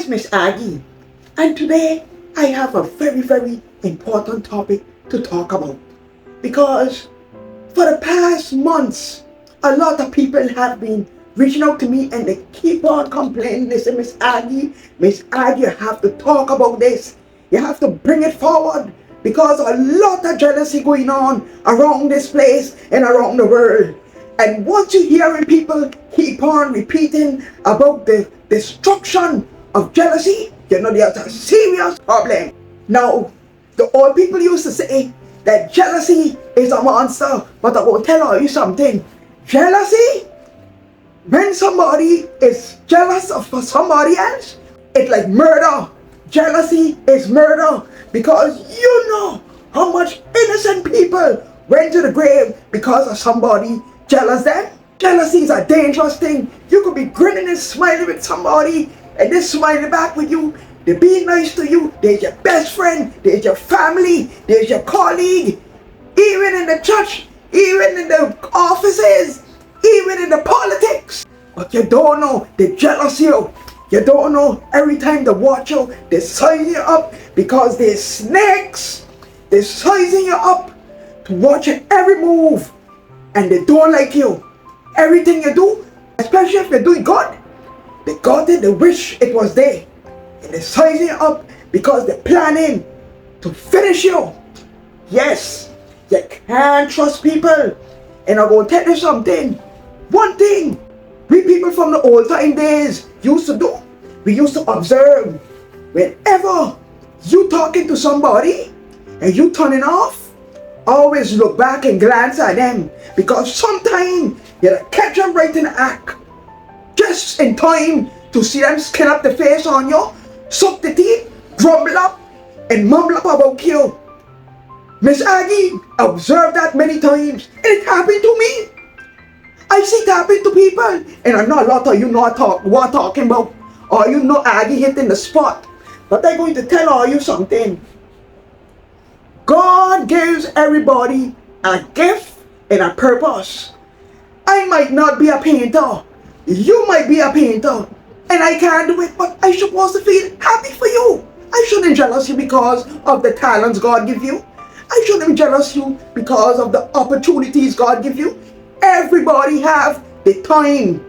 is Miss Aggie, and today I have a very important topic to talk about because for the past months, a lot of people have been reaching out to me and they keep on complaining. They say, Miss Aggie, you have to talk about this. You have to bring it forward because a lot of jealousy going on around this place and around the world. And once you hearing people keep on repeating about the destruction of jealousy, you know there's a serious problem. Now, the old people used to say that jealousy is a monster, but I will tell you something. Jealousy, when somebody is jealous of somebody else, it's like murder. Jealousy is murder because you know how much innocent people went to the grave because of somebody jealous them. Jealousy is a dangerous thing. You could be grinning and smiling with somebody and they're smiling back with you. They're being nice to you. There's your best friend. There's your family. There's your colleague. Even in the church. Even in the offices. Even in the politics. But you don't know they jealous you. You don't know every time they watch you, they size you up because they're snakes. They're sizing you up to watch your every move. And they don't like you. Everything you do, especially if you're doing good, they got it, they wish it was there. And they're sizing you up because they're planning to finish you. Yes, you can't trust people. And I'm going to tell you something. One thing we people from the old time days used to do, we used to observe. Whenever you talking to somebody and you turning off, always look back and glance at them because sometimes you'll catch them right in the act. Just in time to see them skin up the face on you, suck the teeth, grumble up, and mumble up about you. Miss Aggie, observed that many times. It happened to me. I see it happen to people. And I know a lot of you know what I'm talking about. Or you know Aggie hitting the spot. But I'm going to tell all you something. God gives everybody a gift and a purpose. I might not be a painter. You might be a painter. And I can't do it, but I supposed to feel happy for you. I shouldn't jealous you because of the talents God give you. I shouldn't jealous you because of the opportunities God give you. Everybody have the time.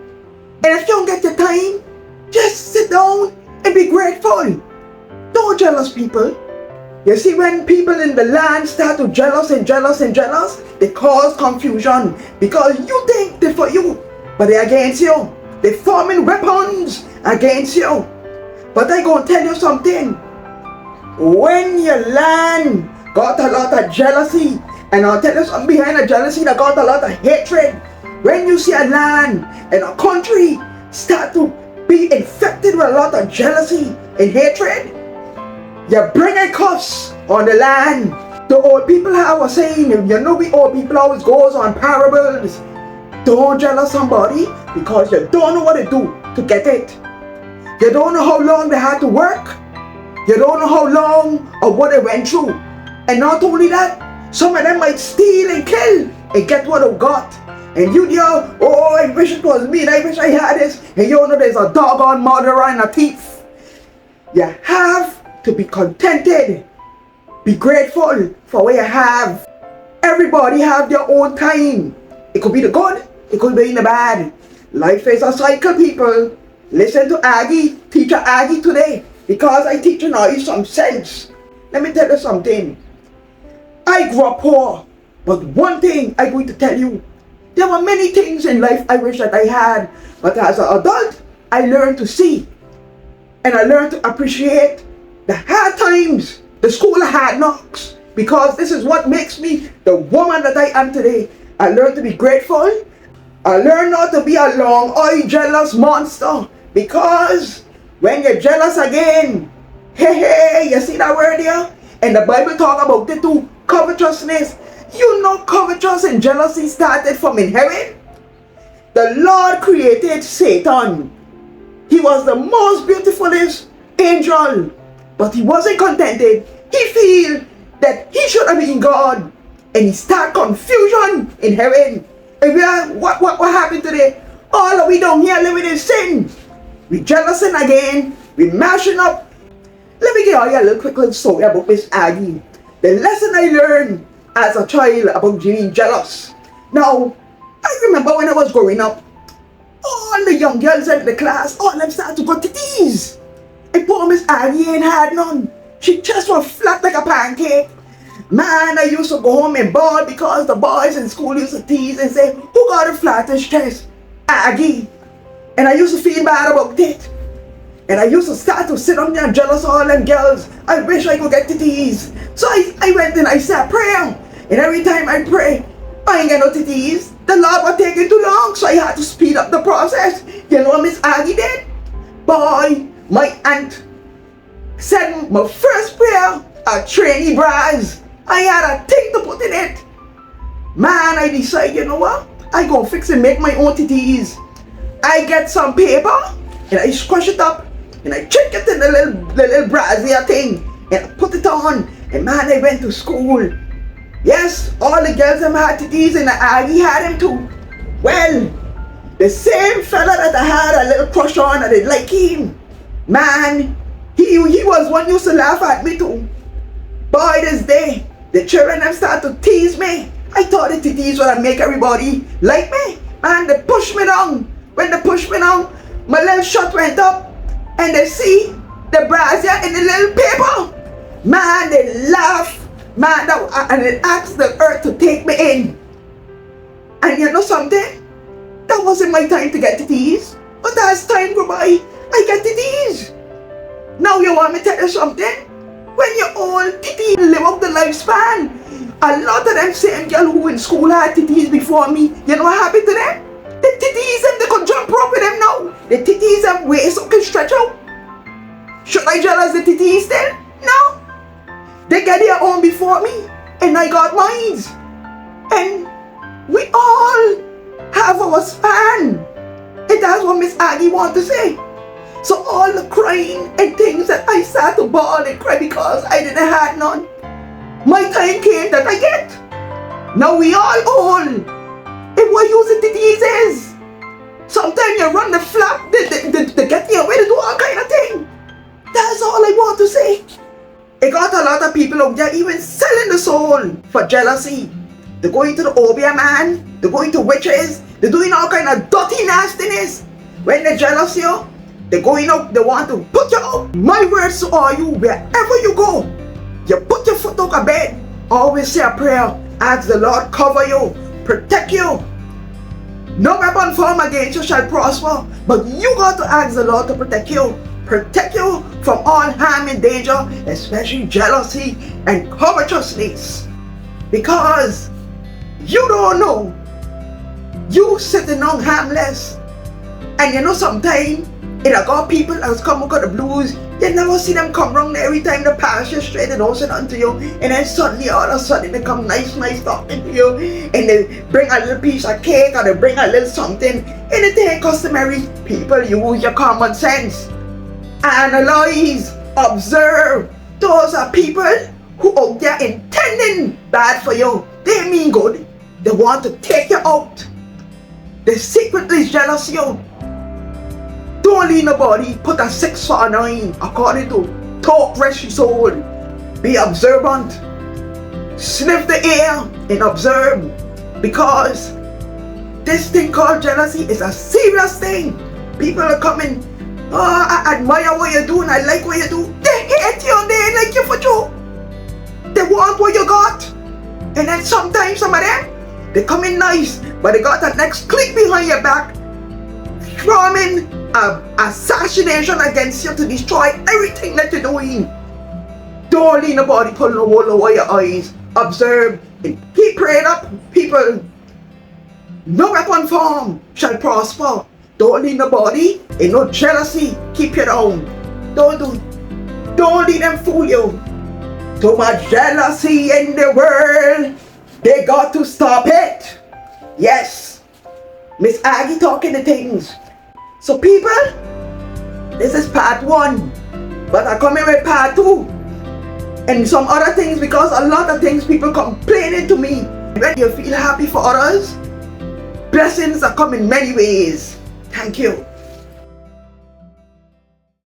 And if you don't get the time, just sit down and be grateful. Don't jealous people. You see, when people in the land start to jealous, they cause confusion because you think they're for you, but they're against you. They're forming weapons against you. But I gonna tell you something. When your land got a lot of jealousy, and I'll tell you something behind the jealousy that got a lot of hatred. When you see a land and a country start to be infected with a lot of jealousy and hatred, you bring a curse on the land. The old people I was saying, you know we old people always goes on parables. Don't jealous somebody because you don't know what to do to get it. You don't know how long they had to work. You don't know how long or what they went through. And not only that, some of them might steal and kill and get what they got. And you there, oh, I wish it was me and I wish I had this. And you know there's a doggone murderer and a thief. You have to be contented. Be grateful for what you have. Everybody have their own time. It could be the good, it could be in the bad. Life is a cycle, people. Listen to Aggie, teacher Aggie today, because I teach you some sense. Let me tell you something. I grew up poor, but one thing I'm going to tell you, there were many things in life I wish that I had, but as an adult, I learned to see, and I learned to appreciate the hard times, the school of hard knocks, because this is what makes me the woman that I am today. I learned to be grateful. I learned not to be a long-eyed jealous monster, because when you're jealous again, hey, you see that word here? And the Bible talk about it too, covetousness. You know covetous and jealousy started from in heaven. The Lord created Satan. He was the most beautifulest angel, but he wasn't contented. He feel that he should have been God, and he start confusion in heaven. And what happened today? All of we down here living in sin. We jealous again. We mashing up. Let me give you a little quick little story about Miss Aggie. The lesson I learned as a child about being jealous. Now, I remember when I was growing up, all the young girls in the class, all of them started to go titties. And poor Miss Aggie ain't had none. She just was flat like a pancake. Man, I used to go home and bawl because the boys in school used to tease and say, who got the flattest chest? Aggie. And I used to feel bad about it. And I used to start to sit on there and jealous of all them girls. I wish I could get titties. So I went and I said prayer. And every time I pray, I ain't get no titties. The Lord was taking too long, so I had to speed up the process. You know what Miss Aggie did? Boy, my aunt said my first prayer, a trainee bras. I had a thing to put in it. Man, I decided, you know what? I go fix and make my own titties. I get some paper and I squash it up and I check it in the little brassiere thing and I put it on. And man, I went to school. Yes, all the girls them had titties and Aggie had them too. Well, the same fella that I had a little crush on, I didn't like him. Man, he was one used to laugh at me too. Boy, this day, the children them start to tease me. I thought the titties would make everybody like me. Man, they pushed me down. When they pushed me down, my little shot went up and they see the brassiere in the little paper. Man, they laugh. Man, and it asked the earth to take me in. And you know something? That wasn't my time to get titties. But as time go by, I get titties. Now you want me to tell you something? When you're old, titties live up the lifespan. A lot of them same girl who in school had titties before me, you know what happened to them? The titties them, they could jump rope with them now. The titties them waist can stretch out. Should I jealous the titties then? No. They get their own before me, and I got mine. And we all have our span. And that's what Miss Aggie want to say. So all the crying and things that I sat to bawl and cry because I didn't have none. My time came that I get. Now we all old. And what use the titties is? Sometimes you run the flap, they get you away to do all kind of thing. That's all I want to say. It got a lot of people out there even selling the soul for jealousy. They're going to the Obia man, they're going to witches, they're doing all kind of dirty nastiness. When they're jealous you, they're going out, they want to put you out. My words to all you, wherever you go, you put your foot on a bed, always say a prayer, ask the Lord cover you, protect you. No weapon formed against you shall prosper, but you got to ask the Lord to protect you. Protect you from all harm and danger, especially jealousy and covetousness. Because you don't know. You sitting on harmless. And you know sometimes it got people that's come out of the blues. You never see them come wrong every time they pass you straight and don't say nothing to you. And then suddenly all of a sudden they come nice talking to you. And they bring a little piece of cake or they bring a little something. Anything customary. People use your common sense. Analyze, observe. Those are people who out there intending bad for you. They mean good. They want to take you out. They secretly jealous you. Don't leave nobody put a 6 for a 9 according to Talk Fresh Soul. Be observant. Sniff the air and observe. Because this thing called jealousy is a serious thing. People are coming. Oh, I admire what you do and I like what you do. They hate you and they ain't like you for true. They want what you got. And then sometimes some of them, they come in nice, but they got that next click behind your back, forming an assassination against you to destroy everything that you're doing. Don't leave nobody pulling the wool over your eyes. Observe and keep praying up, people. No weapon formed shall prosper. Don't leave nobody in no jealousy. Keep your own. Don't let them fool you. Too much jealousy in the world. They got to stop it. Yes. Miss Aggie talking the things. So people, this is part 1. But I'm coming with part 2. And some other things because a lot of things people complaining to me. When you feel happy for others, blessings are coming many ways. Thank you.